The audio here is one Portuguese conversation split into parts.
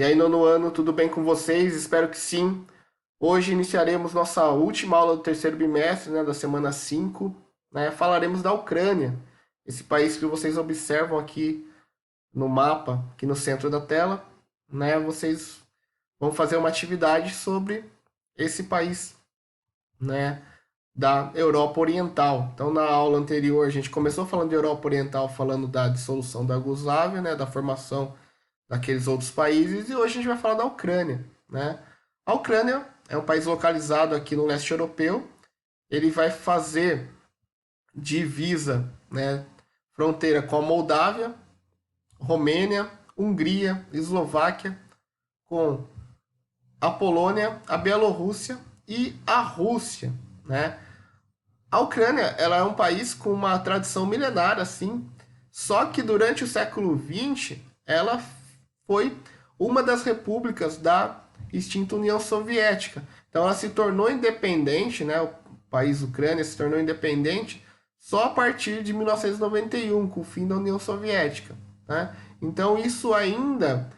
E aí, nono ano, tudo bem com vocês? Espero que sim. Hoje iniciaremos nossa última aula do terceiro bimestre, né, da semana 5, né? Falaremos da Ucrânia, esse país que vocês observam aqui no mapa, aqui no centro da tela, né? Vocês vão fazer uma atividade sobre esse país, né, da Europa Oriental. Então, na aula anterior, a gente começou falando de Europa Oriental, falando da dissolução da Iugoslávia, né, da formação daqueles outros países, e hoje a gente vai falar da Ucrânia, né? A Ucrânia é um país localizado aqui no leste europeu. Ele vai fazer divisa, né, fronteira com a Moldávia, Romênia, Hungria, Eslováquia, com a Polônia, a Bielorrússia e a Rússia, né? A Ucrânia, ela é um país com uma tradição milenária, assim, só que durante o século XX ela foi uma das repúblicas da extinta União Soviética. Então ela se tornou independente, né? O país Ucrânia se tornou independente só a partir de 1991, com o fim da União Soviética, né? Então isso ainda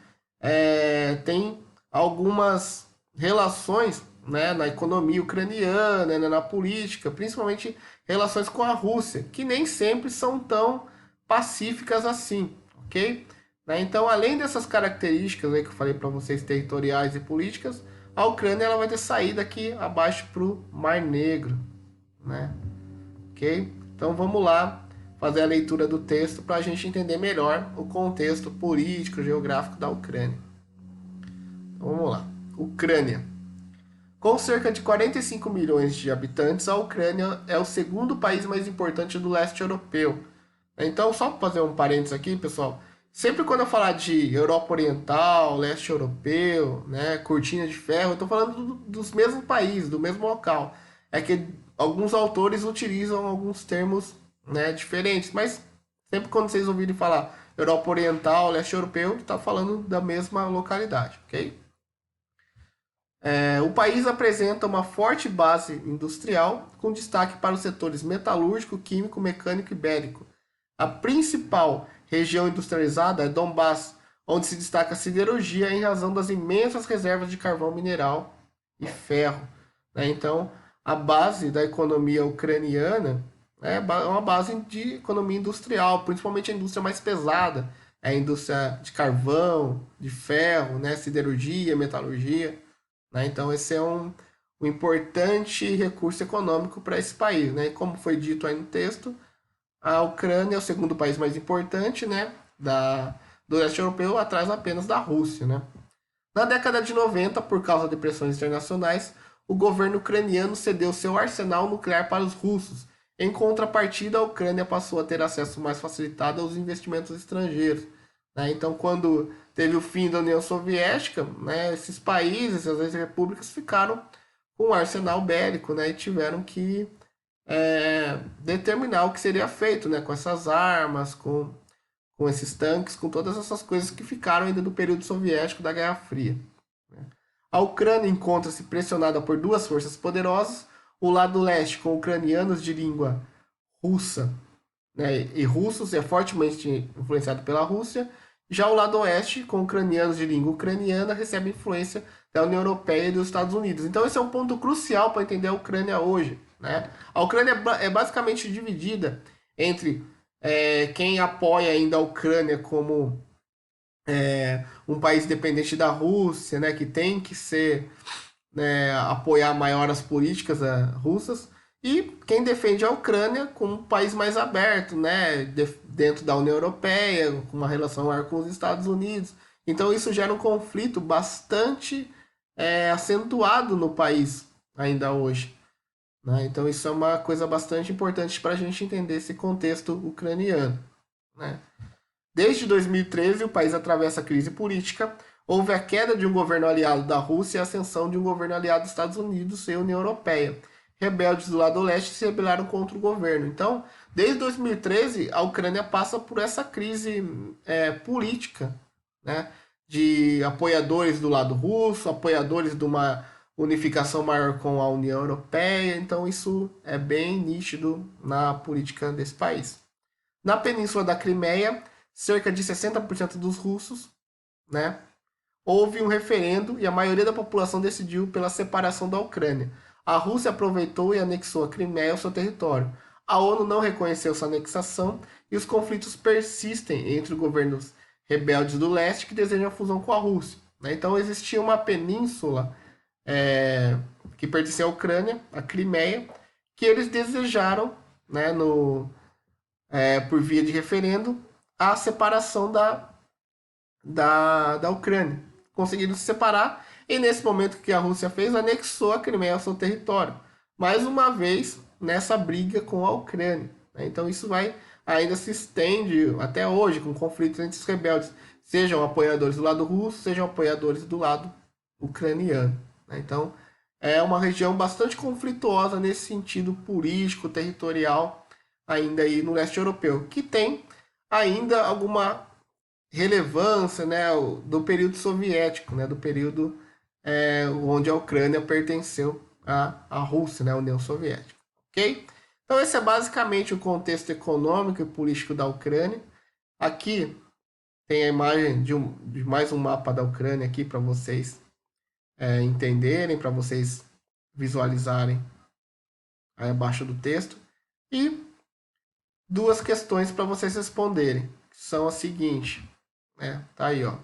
tem algumas relações, né, na economia ucraniana, né, na política, principalmente relações com a Rússia, que nem sempre são tão pacíficas assim, ok? Né? Então, além dessas características aí que eu falei para vocês, territoriais e políticas, a Ucrânia ela vai ter saída aqui abaixo para o Mar Negro, né? Ok? Então vamos lá fazer a leitura do texto para a gente entender melhor o contexto político, geográfico da Ucrânia. Então, vamos lá. Ucrânia. Com cerca de 45 milhões de habitantes, a Ucrânia é o segundo país mais importante do leste europeu. Então, só para fazer um parênteses aqui, pessoal, sempre quando eu falar de Europa Oriental, leste europeu, né, cortina de ferro, eu estou falando dos mesmos países, do mesmo local. É que alguns autores utilizam alguns termos, né, diferentes, mas sempre quando vocês ouvirem falar Europa Oriental, leste europeu, está falando da mesma localidade, ok? O país apresenta uma forte base industrial, com destaque para os setores metalúrgico, químico, mecânico e bélico. A principal região industrializada é Donbass, onde se destaca a siderurgia em razão das imensas reservas de carvão mineral e ferro, né? Então, a base da economia ucraniana é uma base de economia industrial, principalmente a indústria mais pesada, é a indústria de carvão, de ferro, né? Siderurgia, metalurgia. Né? Então, esse é um importante recurso econômico para esse país. Né? Como foi dito aí no texto, a Ucrânia é o segundo país mais importante, né, do leste europeu, atrás apenas da Rússia. Né? Na década de 90, por causa de pressões internacionais, o governo ucraniano cedeu seu arsenal nuclear para os russos. Em contrapartida, a Ucrânia passou a ter acesso mais facilitado aos investimentos estrangeiros. Né? Então, quando teve o fim da União Soviética, né, esses países, as repúblicas, ficaram com um arsenal bélico, né, e tiveram que determinar o que seria feito, né, com essas armas, com esses tanques, com todas essas coisas que ficaram ainda do período soviético da Guerra Fria. Né. A Ucrânia encontra-se pressionada por duas forças poderosas, o lado leste com ucranianos de língua russa, né, e russos é fortemente influenciado pela Rússia. Já o lado oeste, com ucranianos de língua ucraniana, recebe influência da União Europeia e dos Estados Unidos. Então esse é um ponto crucial para entender a Ucrânia hoje. Né? A Ucrânia é basicamente dividida entre quem apoia ainda a Ucrânia como um país dependente da Rússia, né, que tem que ser, né, apoiar maior as políticas russas, e quem defende a Ucrânia como um país mais aberto, né, dentro da União Europeia, com uma relação maior com os Estados Unidos. Então isso gera um conflito bastante acentuado no país ainda hoje. Né? Então isso é uma coisa bastante importante para a gente entender esse contexto ucraniano. Né? Desde 2013, o país atravessa a crise política. Houve a queda de um governo aliado da Rússia e a ascensão de um governo aliado dos Estados Unidos e União Europeia. Rebeldes do lado leste se rebelaram contra o governo. Então, desde 2013, a Ucrânia passa por essa crise política, né? De apoiadores do lado russo, apoiadores de uma unificação maior com a União Europeia. Então, isso é bem nítido na política desse país. Na Península da Crimeia, cerca de 60% dos russos, né, houve um referendo e a maioria da população decidiu pela separação da Ucrânia. A Rússia aproveitou e anexou a Crimeia ao seu território. A ONU não reconheceu essa anexação e os conflitos persistem entre os governos rebeldes do leste que desejam a fusão com a Rússia. Né? Então existia uma península que pertencia à Ucrânia, a Crimeia, que eles desejaram, né, por via de referendo, a separação da Ucrânia. Conseguiram se separar e nesse momento que a Rússia fez, anexou a Crimeia ao seu território. Mais uma vez nessa briga com a Ucrânia. Né? Então isso ainda se estende até hoje com conflitos entre os rebeldes, sejam apoiadores do lado russo, sejam apoiadores do lado ucraniano. Né? Então é uma região bastante conflituosa nesse sentido político, territorial, ainda aí no leste europeu, que tem ainda alguma relevância, né, do período soviético, né, do período onde a Ucrânia pertenceu à Rússia, né, à União Soviética. Ok? Então esse é basicamente o contexto econômico e político da Ucrânia. Aqui tem a imagem de mais um mapa da Ucrânia aqui para vocês entenderem, para vocês visualizarem aí abaixo do texto. E duas questões para vocês responderem, que são as seguintes. Tá aí, ó.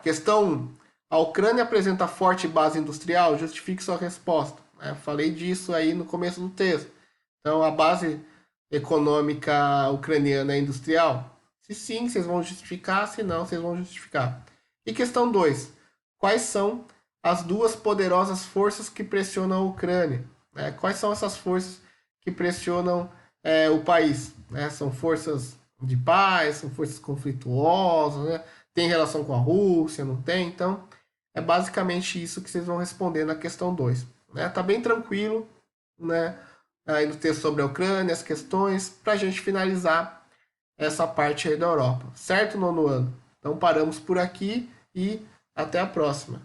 Questão 1. A Ucrânia apresenta forte base industrial? Justifique sua resposta. Falei disso aí no começo do texto. Então, a base econômica ucraniana é industrial? Se sim, vocês vão justificar. Se não, vocês vão justificar. E questão 2. Quais são as duas poderosas forças que pressionam a Ucrânia? Quais são essas forças que pressionam o país? São forças de paz, são forças conflituosas, né? Tem relação com a Rússia, não tem? Então, é basicamente isso que vocês vão responder na questão 2. Né? Tá bem tranquilo, né? Aí no texto sobre a Ucrânia, as questões, para a gente finalizar essa parte aí da Europa. Certo, nono ano? Então, paramos por aqui e até a próxima.